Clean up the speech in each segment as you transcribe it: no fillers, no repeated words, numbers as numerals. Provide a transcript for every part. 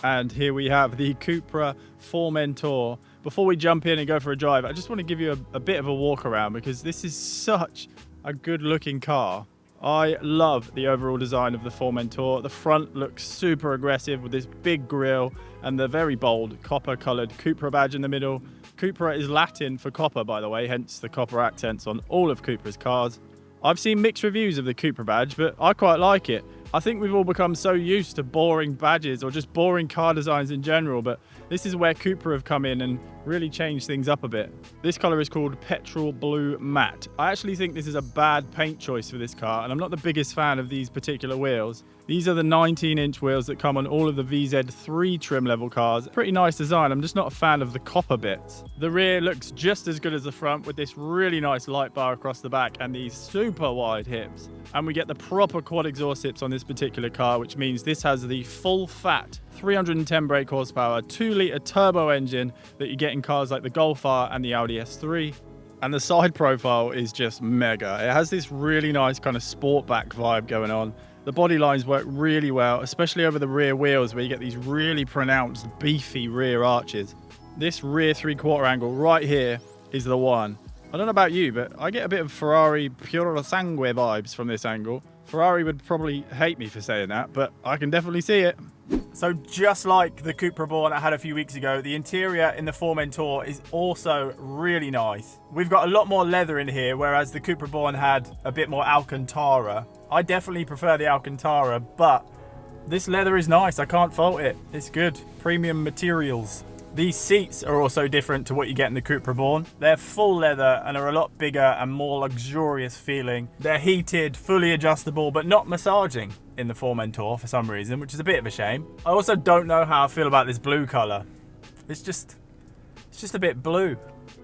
And here we have the Cupra Formentor. Before we jump in and go for a drive, I just want to give you a bit of a walk around because this is such a good looking car. I love the overall design of the Formentor. The front looks super aggressive with this big grille and the very bold copper coloured Cupra badge in the middle. Cupra is Latin for copper, by the way, hence the copper accents on all of Cupra's cars. I've seen mixed reviews of the Cupra badge, but I quite like it. I think we've all become so used to boring badges or just boring car designs in general, but this is where Cupra have come in and really changed things up a bit. This colour is called Petrol Blue Matte. I actually think this is a bad paint choice for this car, and I'm not the biggest fan of these particular wheels. These are the 19-inch wheels that come on all of the VZ3 trim level cars. Pretty nice design, I'm just not a fan of the copper bits. The rear looks just as good as the front with this really nice light bar across the back and these super wide hips. And we get the proper quad exhaust hips on this particular car, which means this has the full fat 310 brake horsepower, 2-litre turbo engine that you get in cars like the Golf R and the Audi S3. And the side profile is just mega. It has this really nice kind of sportback vibe going on. The body lines work really well, especially over the rear wheels where you get these really pronounced beefy rear arches. This rear 3/4 angle right here is the one. I don't know about you, but I get a bit of Ferrari Puro Sangue vibes from this angle. Ferrari would probably hate me for saying that, but I can definitely see it. So just like the Cupra Born I had a few weeks ago, the interior in the Formentor is also really nice. We've got a lot more leather in here, whereas the Cupra Born had a bit more Alcantara. I definitely prefer the Alcantara, but this leather is nice. I can't fault it. It's good. Premium materials. These seats are also different to what you get in the Cupra Born. They're full leather and are a lot bigger and more luxurious feeling. They're heated, fully adjustable, but not massaging in the Formentor for some reason, which is a bit of a shame. I also don't know how I feel about this blue colour. It's just a bit blue.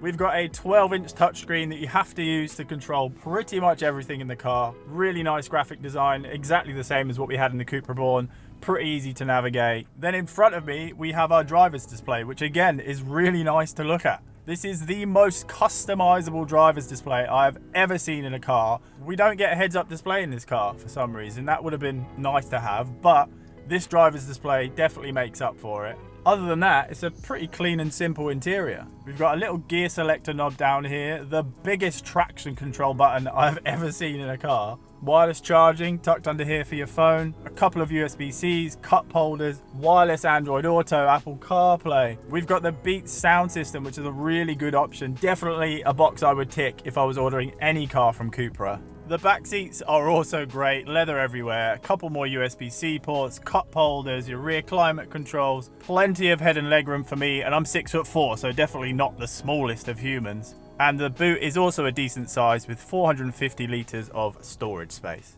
We've got a 12-inch touchscreen that you have to use to control pretty much everything in the car. Really nice graphic design, exactly the same as what we had in the Cupra Born. Pretty easy to navigate. Then in front of me, we have our driver's display, which again is really nice to look at. This is the most customizable driver's display I've ever seen in a car. We don't get a heads-up display in this car for some reason. That would have been nice to have, but this driver's display definitely makes up for it. Other than that, it's a pretty clean and simple interior. We've got a little gear selector knob down here, the biggest traction control button I've ever seen in a car. Wireless charging tucked under here for your phone, a couple of USB-Cs, cup holders, wireless Android Auto, Apple CarPlay. We've got the Beats sound system, which is a really good option. Definitely a box I would tick if I was ordering any car from Cupra. The back seats are also great, leather everywhere, a couple more USB-C ports, cup holders, your rear climate controls, plenty of head and leg room for me, and I'm 6'4", so definitely not the smallest of humans. And the boot is also a decent size with 450 litres of storage space.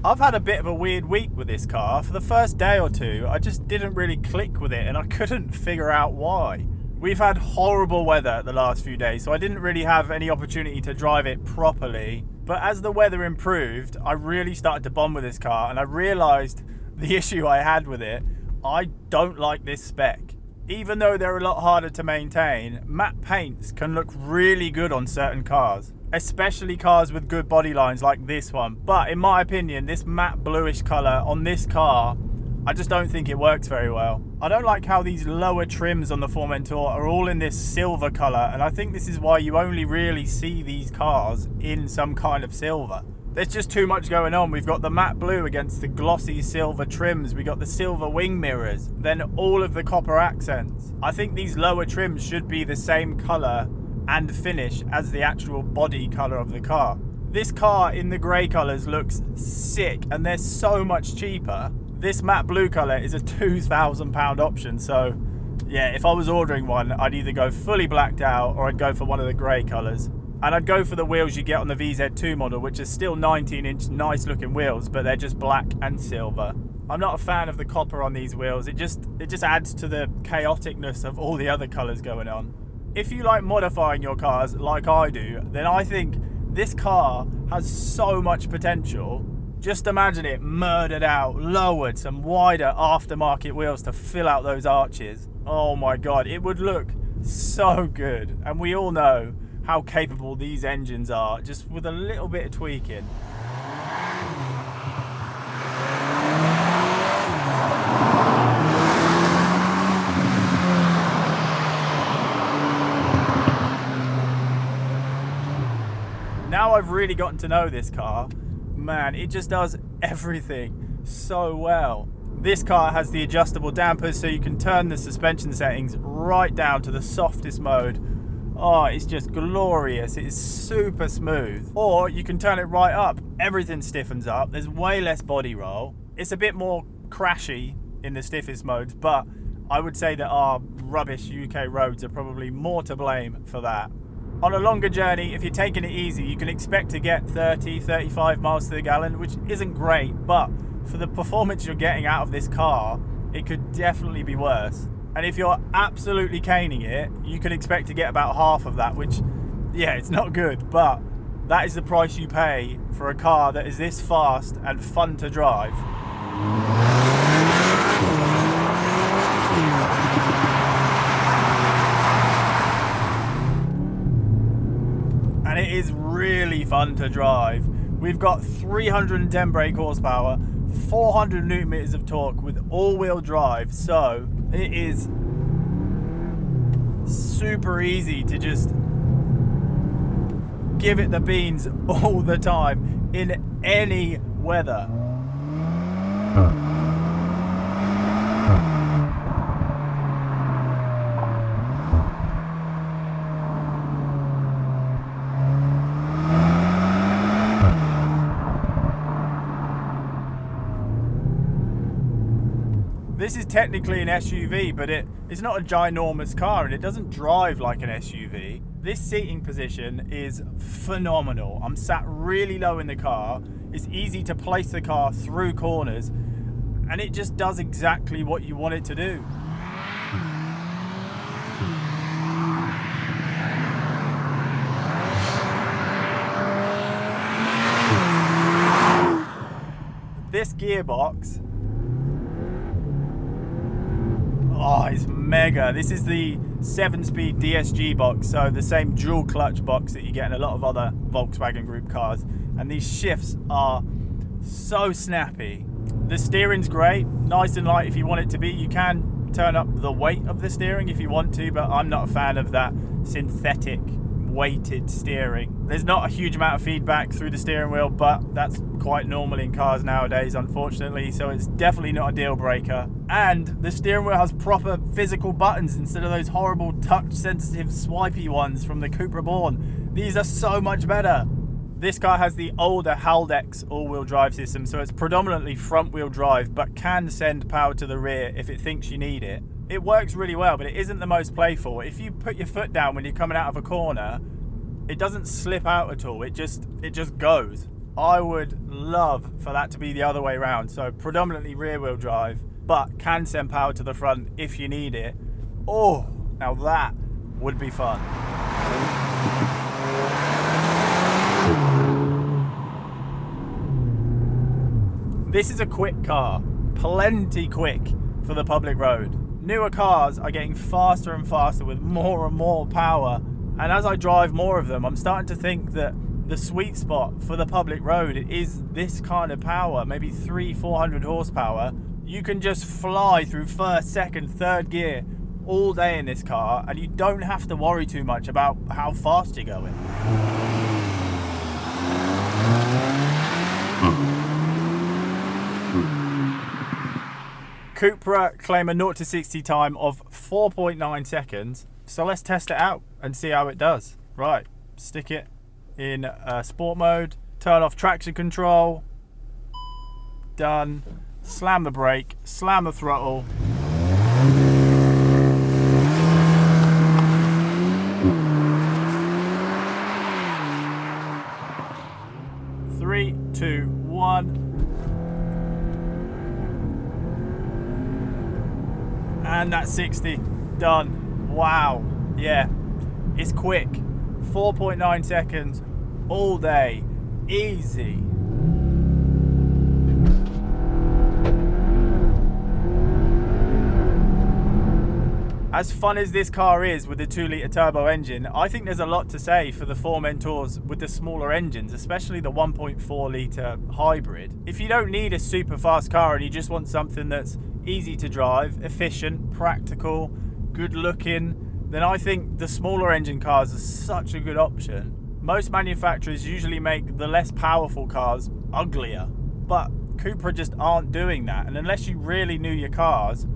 I've had a bit of a weird week with this car. For the first day or two, I just didn't really click with it and I couldn't figure out why. We've had horrible weather the last few days, so I didn't really have any opportunity to drive it properly. But as the weather improved, I really started to bond with this car and I realised the issue I had with it. I don't like this spec. Even though they're a lot harder to maintain, matte paints can look really good on certain cars, especially cars with good body lines like this one. But in my opinion, this matte bluish colour on this car, I just don't think it works very well. I don't like how these lower trims on the Formentor are all in this silver colour, and I think this is why you only really see these cars in some kind of silver. There's just too much going on. We've got the matte blue against the glossy silver trims. We got the silver wing mirrors, then all of the copper accents. I think these lower trims should be the same colour and finish as the actual body colour of the car. This car in the grey colours looks sick, and they're so much cheaper. This matte blue colour is a £2,000 option, so yeah, if I was ordering one, I'd either go fully blacked out or I'd go for one of the grey colours. And I'd go for the wheels you get on the VZ2 model, which is still 19-inch nice looking wheels, but they're just black and silver. I'm not a fan of the copper on these wheels. It just adds to the chaoticness of all the other colours going on. If you like modifying your cars like I do, then I think this car has so much potential. Just imagine it murdered out, lowered, some wider aftermarket wheels to fill out those arches. Oh my God, it would look so good. And we all know how capable these engines are, just with a little bit of tweaking. Now I've really gotten to know this car, man, it just does everything so well. This car has the adjustable dampers, so you can turn the suspension settings right down to the softest mode. Oh, it's just glorious. It is super smooth. Or you can turn it right up. Everything stiffens up. There's way less body roll. It's a bit more crashy in the stiffest modes, but I would say that our rubbish UK roads are probably more to blame for that. On a longer journey, if you're taking it easy, you can expect to get 30, 35 miles to the gallon, which isn't great, but for the performance you're getting out of this car, it could definitely be worse. And if you're absolutely caning it, you can expect to get about half of that, which, yeah, it's not good, but that is the price you pay for a car that is this fast and fun to drive. And it is really fun to drive. We've got 310 brake horsepower, 400 newton meters of torque with all-wheel drive, so it is super easy to just give it the beans all the time in any weather. This is technically an SUV, but it's not a ginormous car and it doesn't drive like an SUV. This seating position is phenomenal. I'm sat really low in the car. It's easy to place the car through corners and it just does exactly what you want it to do. This gearbox, oh, it's mega. This is the 7-speed DSG box, so the same dual clutch box that you get in a lot of other Volkswagen Group cars. And these shifts are so snappy. The steering's great, nice and light if you want it to be. You can turn up the weight of the steering if you want to, but I'm not a fan of that synthetic weighted steering. There's not a huge amount of feedback through the steering wheel, but that's quite normal in cars nowadays, unfortunately, so it's definitely not a deal breaker. And the steering wheel has proper physical buttons instead of those horrible touch sensitive swipey ones from the Cupra Born. These are so much better. This car has the older Haldex all-wheel drive system, so it's predominantly front-wheel drive, but can send power to the rear if it thinks you need it. It works really well, but it isn't the most playful. If you put your foot down when you're coming out of a corner, it doesn't slip out at all. It just goes. I would love for that to be the other way around. So predominantly rear-wheel drive, but can send power to the front if you need it. Oh, now that would be fun. This is a quick car, plenty quick for the public road. Newer cars are getting faster and faster with more and more power, and as I drive more of them, I'm starting to think that the sweet spot for the public road is this kind of power, maybe 300-400 horsepower. You can just fly through first, second, third gear all day in this car, and you don't have to worry too much about how fast you're going. Cupra claim a 0 to 60 time of 4.9 seconds. So let's test it out and see how it does. Right, stick it in sport mode, turn off traction control, done, slam the brake, slam the throttle. Three, two, one. And that's 60. Done. Wow. Yeah. It's quick. 4.9 seconds all day. Easy. As fun as this car is with the 2-litre turbo engine, I think there's a lot to say for the Formentors with the smaller engines, especially the 1.4-litre hybrid. If you don't need a super fast car and you just want something that's easy to drive, efficient, practical, good looking, then I think the smaller engine cars are such a good option. Most manufacturers usually make the less powerful cars uglier, but Cupra just aren't doing that. And unless you really knew your cars,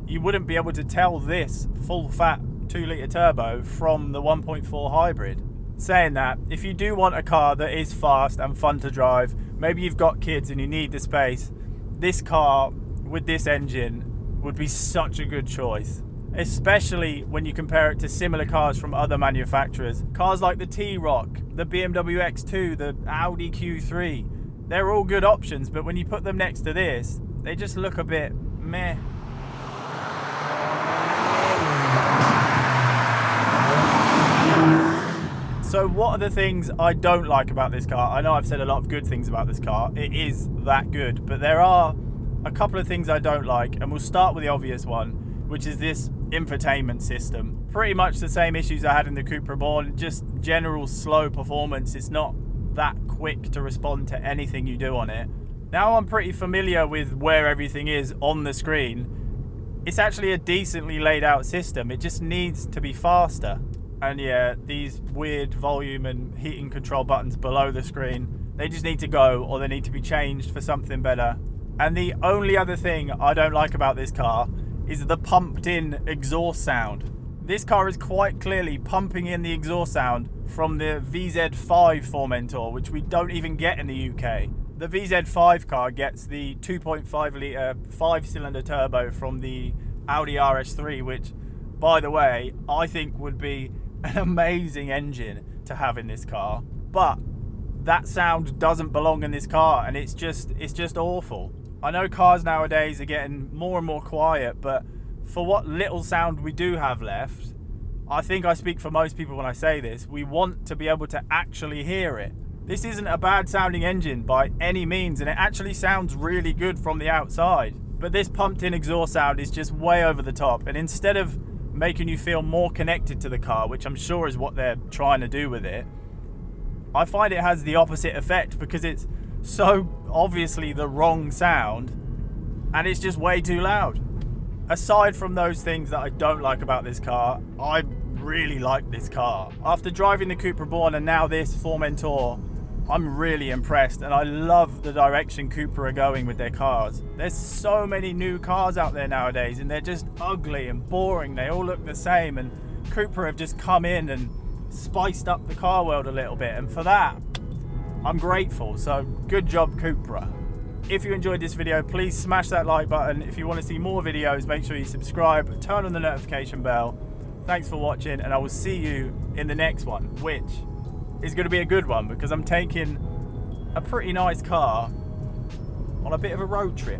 you wouldn't be able to tell this full-fat 2-litre turbo from the 1.4 hybrid. Saying that, if you do want a car that is fast and fun to drive, maybe you've got kids and you need the space, this car with this engine would be such a good choice. Especially when you compare it to similar cars from other manufacturers. Cars like the T-Roc, the BMW X2, the Audi Q3, they're all good options, but when you put them next to this, they just look a bit meh. So what are the things I don't like about this car? I know I've said a lot of good things about this car. It is that good, but there are a couple of things I don't like, and we'll start with the obvious one, which is this infotainment system. Pretty much the same issues I had in the Cupra Born, just general slow performance. It's not that quick to respond to anything you do on it. Now I'm pretty familiar with where everything is on the screen. It's actually a decently laid out system. It just needs to be faster. And yeah, these weird volume and heating control buttons below the screen, they just need to go, or they need to be changed for something better. And the only other thing I don't like about this car is the pumped in exhaust sound. This car is quite clearly pumping in the exhaust sound from the VZ3 Formentor, which we don't even get in the UK. The VZ5 car gets the 2.5 litre 5-cylinder turbo from the Audi RS3, which, by the way, I think would be an amazing engine to have in this car. But that sound doesn't belong in this car, and it's just awful. I know cars nowadays are getting more and more quiet, but for what little sound we do have left, I think I speak for most people when I say this, we want to be able to actually hear it. This isn't a bad sounding engine by any means, and it actually sounds really good from the outside. But this pumped in exhaust sound is just way over the top, and instead of making you feel more connected to the car, which I'm sure is what they're trying to do with it, I find it has the opposite effect, because it's so obviously the wrong sound and it's just way too loud. Aside from those things that I don't like about this car, I really like this car. After driving the Cupra Born and now this Formentor, I'm really impressed, and I love the direction Cupra are going with their cars. There's so many new cars out there nowadays, and they're just ugly and boring. They all look the same, and Cupra have just come in and spiced up the car world a little bit, and for that, I'm grateful. So good job, Cupra. If you enjoyed this video, please smash that like button. If you want to see more videos, make sure you subscribe, turn on the notification bell. Thanks for watching, and I will see you in the next one, which is going to be a good one, because I'm taking a pretty nice car on a bit of a road trip.